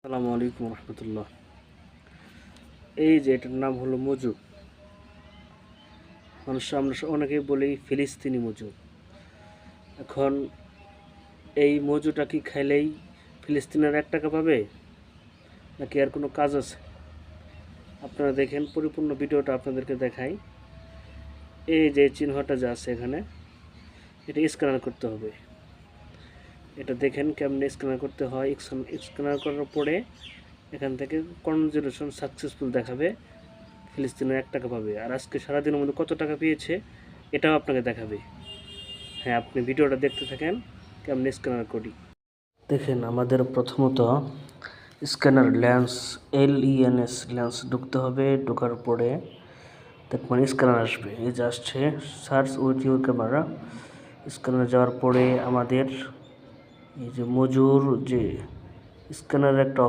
আসসালামু আলাইকুম রহমতুল্লাহ। এই যে এটার নাম হলো মজু। আমরা অনেকেই বলি ফিলিস্তিনি মজু। এখন এই মজুটা কি খাইলেই ফিলিস্তিনের 1 টাকা পাবে, নাকি আর কোনো কাজ আছে? আপনারা দেখেন, পরিপূর্ণ ভিডিওটা আপনাদেরকে দেখাই। এই যে চিহ্নটা যা আছে এখানে, এটা স্ক্যানার করতে হবে। এটা দেখেন কেমনে স্ক্যানার করতে হয়। স্ক্যানার করার পরে এখান থেকে কনজারেশন সাকসেসফুল দেখাবে, ফিলিস্তিনের 1 টাকা পাবে। আর আজকে সারাদিনের মধ্যে কত টাকা পেয়েছে এটাও আপনাকে দেখাবে। হ্যাঁ, আপনি ভিডিওটা দেখতে থাকেন কেমন স্ক্যানার করি। দেখেন, আমাদের প্রথমত স্ক্যানার লেন্স লেন্স ঢুকতে হবে। ঢোকার পরে দেখবেন স্ক্যানার আসবে। এই যে আসছে, search with your camera. Scanner যাওয়ার পরে আমাদের এই যে মজুর যে স্ক্যানারের একটা